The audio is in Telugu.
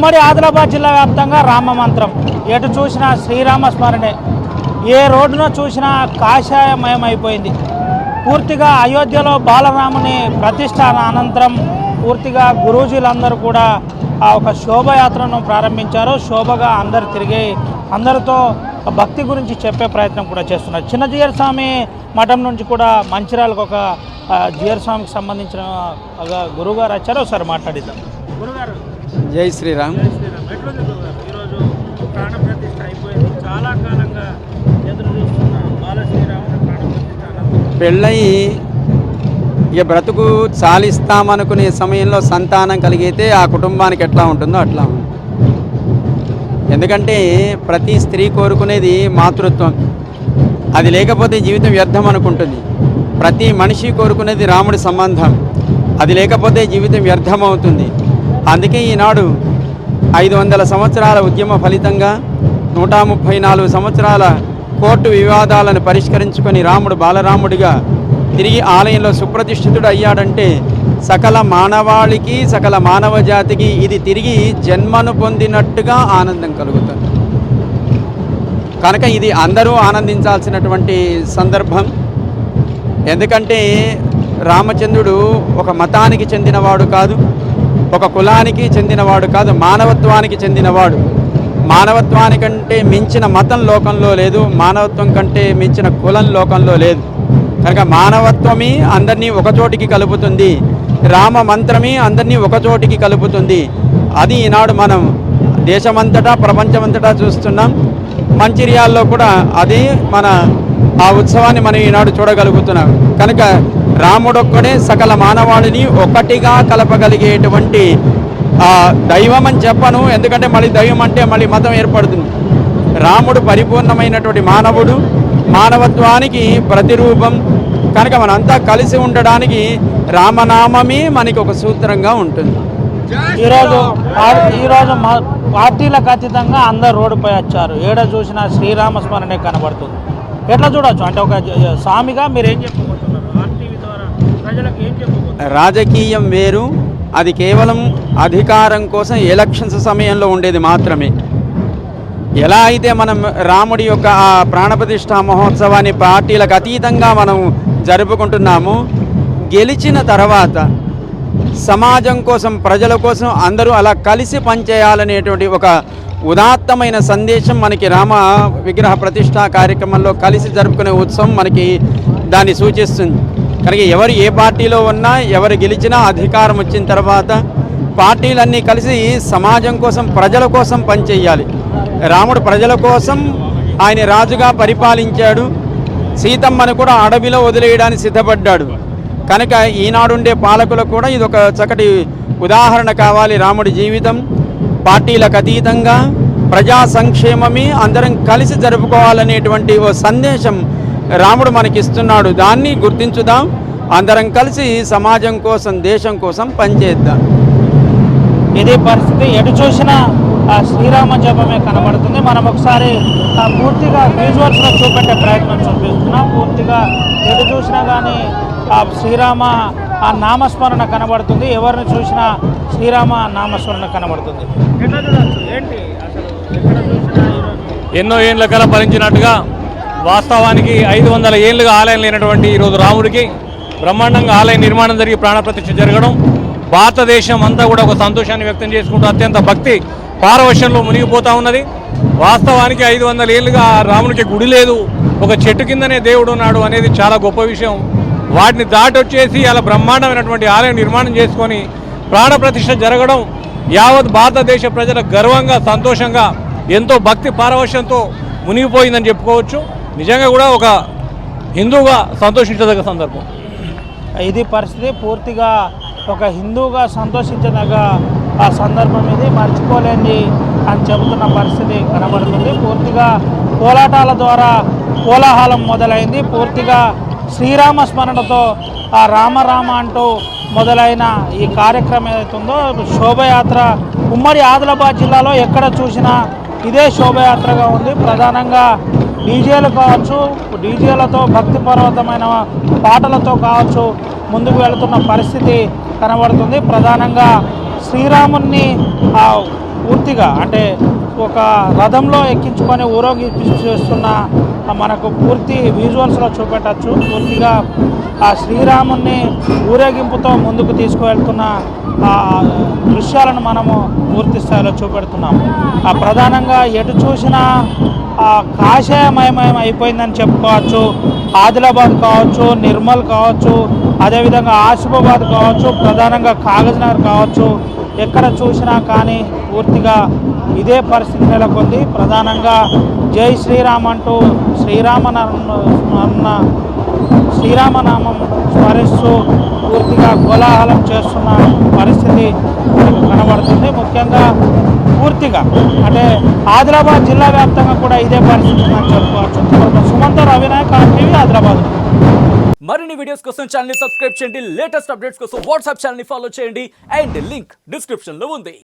ఉమ్మడి ఆదిలాబాద్ జిల్లా వ్యాప్తంగా రామ మంత్రం, ఎటు చూసినా శ్రీరామ స్మరణే. ఏ రోడ్డున చూసినా కాషాయమయం అయిపోయింది. పూర్తిగా అయోధ్యలో బాలరాముని ప్రతిష్ట అనంతరం పూర్తిగా గురూజీలందరూ కూడా ఒక శోభయాత్రను ప్రారంభించారు. శోభగా అందరు తిరిగి అందరితో భక్తి గురించి చెప్పే ప్రయత్నం కూడా చేస్తున్నారు. చిన్న జీయర్ స్వామి మఠం నుంచి కూడా మంచిర్యాలకు ఒక జీయర్ స్వామికి సంబంధించిన గురువుగారు వచ్చారు. ఒకసారి మాట్లాడిద్దాం. గురుగారు, జై శ్రీరామ్. ఈరోజు ప్రాణ ప్రతిష్ఠ అయిపోయింది. చాలా కాలంగా ఎదురు చూస్తున్న బాలశ్రీరాముని ప్రాణ ప్రతిష్ఠ పెళ్ళయి ఇక బ్రతుకు చాలిస్తామనుకునే సమయంలో సంతానం కలిగితే ఆ కుటుంబానికి ఎట్లా ఉంటుందో అట్లా ఉంది. ఎందుకంటే ప్రతి స్త్రీ కోరుకునేది మాతృత్వం. అది లేకపోతే జీవితం వ్యర్థం అనుకుంటుంది. ప్రతి మనిషి కోరుకునేది రాముడి సంబంధం. అది లేకపోతే జీవితం వ్యర్థం అవుతుంది. అందుకే ఈనాడు 500 సంవత్సరాల ఉద్యమ ఫలితంగా 134 సంవత్సరాల కోర్టు వివాదాలను పరిష్కరించుకొని రాముడు బాలరాముడిగా తిరిగి ఆలయంలో సుప్రతిష్ఠితుడు అయ్యాడంటే సకల మానవాళికి, సకల మానవ జాతికి ఇది తిరిగి జన్మను పొందినట్టుగా ఆనందం కలుగుతుంది. కనుక ఇది అందరూ ఆనందించాల్సినటువంటి సందర్భం. ఎందుకంటే రామచంద్రుడు ఒక మతానికి చెందినవాడు కాదు, ఒక కులానికి చెందినవాడు కాదు, మానవత్వానికి చెందినవాడు. మానవత్వానికంటే మించిన మతం లోకంలో లేదు, మానవత్వం కంటే మించిన కులం లోకంలో లేదు. కనుక మానవత్వమే అందరినీ ఒకచోటికి కలుపుతుంది, రామ మంత్రమే అందరినీ ఒకచోటికి కలుపుతుంది. అది ఈనాడు మనం దేశమంతటా ప్రపంచమంతటా చూస్తున్నాం. మంచిర్యాలలో కూడా అది మన ఆ ఉత్సవాన్ని మనం ఈనాడు చూడగలుగుతున్నాం. కనుక రాముడొక్కడే సకల మానవాళిని ఒకటిగా కలపగలిగేటువంటి దైవం అని చెప్పను, ఎందుకంటే మళ్ళీ దైవం అంటే మళ్ళీ మతం ఏర్పడుతుంది. రాముడు పరిపూర్ణమైనటువంటి మానవుడు, మానవత్వానికి ప్రతిరూపం. కనుక మనంతా కలిసి ఉండడానికి రామనామమే మనకి ఒక సూత్రంగా ఉంటుంది. ఈరోజు పార్టీలకు అతీతంగా అందరు రోడ్డుపై వచ్చారు. ఏడ చూసినా శ్రీరామ స్మరణే కనబడుతుంది. ఎట్లా చూడొచ్చు అంటే ఒక స్వామిగా మీరు ఏం చెప్పబోతున్నారు? ఆర్టీవీ ద్వారా ప్రజలకు ఏం చెప్పబోతున్నారు? రాజకీయం వేరు, అది కేవలం అధికారం కోసం ఎలక్షన్స్ సమయంలో ఉండేది మాత్రమే. ఎలా అయితే మనం రాముడి యొక్క ఆ ప్రాణప్రతిష్ఠా మహోత్సవాన్ని పార్టీలకు అతీతంగా మనం జరుపుకుంటున్నాము, గెలిచిన తర్వాత సమాజం కోసం, ప్రజల కోసం అందరూ అలా కలిసి పనిచేయాలనేటువంటి ఒక ఉదాత్తమైన సందేశం మనకి రామ విగ్రహ ప్రతిష్ఠా కార్యక్రమంలో కలిసి జరుపుకునే ఉత్సవం మనకి దాన్ని సూచిస్తుంది. కనుక ఎవరు ఏ పార్టీలో ఉన్నా, ఎవరు గెలిచినా అధికారం వచ్చిన తర్వాత పార్టీలన్నీ కలిసి సమాజం కోసం, ప్రజల కోసం పనిచేయాలి. రాముడు ప్రజల కోసం ఆయన రాజుగా పరిపాలించాడు. సీతమ్మను కూడా అడవిలో వదిలేయడానికి సిద్ధపడ్డాడు. కనుక ఈనాడుండే పాలకులకు కూడా ఇది ఒక చక్కటి ఉదాహరణ కావాలి. రాముడి జీవితం పార్టీలకు అతీతంగా ప్రజా సంక్షేమమే అందరం కలిసి జరుపుకోవాలనేటువంటి ఓ సందేశం రాముడు మనకిస్తున్నాడు. దాన్ని గుర్తించుదాం, అందరం కలిసి సమాజం కోసం, దేశం కోసం పనిచేద్దాం. ఇదే పరిస్థితి. ఎటు చూసినా శ్రీరామ జపమే కనబడుతుంది. మనం ఒకసారి పూర్తిగా విజువల్స్లో చూపెట్టే ప్రయత్నం చూపిస్తున్నాం. పూర్తిగా ఎటు చూసినా కానీ శ్రీరామ ఆ నామస్మరణ కనబడుతుంది. ఎవరిని చూసినా శ్రీరామ నామస్మరణ కనబడుతుంది. ఎట్లా చూడొచ్చు ఏంటి అసలు ఎక్కడ చూసినా ఎన్నో ఏళ్ళ కల ఫలించినట్టుగా వాస్తవానికి 500 ఏళ్ళుగా ఆలయం లేనటువంటి ఈరోజు రాముడికి బ్రహ్మాండంగా ఆలయ నిర్మాణం జరిగి ప్రాణప్రతిష్ఠ జరగడం భారతదేశం అంతా కూడా ఒక సంతోషాన్ని వ్యక్తం చేసుకుంటూ అత్యంత భక్తి పారవశ్యంలో మునిగిపోతూ ఉన్నది. వాస్తవానికి 500 ఏళ్ళుగా రామునికి గుడి లేదు, ఒక చెట్టు కిందనే దేవుడు ఉన్నాడు అనేది చాలా గొప్ప విషయం. వాటిని దాటొచ్చేసి అలా బ్రహ్మాండమైనటువంటి ఆలయం నిర్మాణం చేసుకొని ప్రాణప్రతిష్ఠ జరగడం యావత్ భారతదేశ ప్రజల గర్వంగా, సంతోషంగా, ఎంతో భక్తి పారవశ్యంతో మునిగిపోయిందని చెప్పుకోవచ్చు. నిజంగా కూడా ఒక హిందూగా సంతోషించదగ్గ సందర్భం. ఇది పరిస్థితి. పూర్తిగా ఒక హిందూగా సంతోషించదగ్గ ఆ సందర్భం ఇది, మర్చిపోలేంది అని చెబుతున్న పరిస్థితి కనబడుతుంది. పూర్తిగా కోలాటాల ద్వారా కోలాహలం మొదలైంది. పూర్తిగా శ్రీరామ స్మరణతో ఆ రామ అంటూ మొదలైన ఈ కార్యక్రమం ఏదైతుందో శోభయాత్ర ఉమ్మడి ఆదిలాబాద్ జిల్లాలో ఎక్కడ చూసినా ఇదే శోభయాత్రగా ఉంది. ప్రధానంగా డీజేలు కావచ్చు, డీజేలతో భక్తిపర్వతమైన పాటలతో కావచ్చు ముందుకు వెళుతున్న పరిస్థితి కనబడుతుంది. ప్రధానంగా శ్రీరాముని పూర్తిగా అంటే ఒక రథంలో ఎక్కించుకొని ఊరేగిస్తున్న మనకు పూర్తి విజువల్స్లో చూపెట్టచ్చు. పూర్తిగా ఆ శ్రీరాముని ఊరేగింపుతో ముందుకు తీసుకువెళ్తున్న దృశ్యాలను మనము పూర్తి స్థాయిలో చూపెడుతున్నాము. ప్రధానంగా ఎటు చూసినా కాషాయమయం అయిపోయిందని చెప్పుకోవచ్చు. ఆదిలాబాద్ కావచ్చు, నిర్మల్ కావచ్చు, అదేవిధంగా ఆసిఫాబాద్ కావచ్చు, ప్రధానంగా కాగజ్ నగర్ కావచ్చు, ఎక్కడ చూసినా కానీ పూర్తిగా ఇదే పరిస్థితి నెలకొంది. ప్రధానంగా జై శ్రీరామ్ అంటూ శ్రీరామనామం స్మరిస్తూ పూర్తిగా కోలాహలం చేస్తున్న పరిస్థితి కనబడుతుంది. ముఖ్యంగా పూర్తిగా అంటే ఆదిలాబాద్ జిల్లా వ్యాప్తంగా కూడా ఇదే పరిస్థితి అని చెప్పుకోవచ్చు. సుమంత రవినాయక్ టీవీ ఆదిలాబాద్. మరిన్ని వీడియోస్ కోసం ఛానల్ ని సబ్స్క్రైబ్ చేయండి. లేటెస్ట్ అప్డేట్స్ కోసం వాట్సాప్ ఛానల్ ని ఫాలో చేయండి అండ్ లింక్ డిస్క్రిప్షన్ లో ఉంది.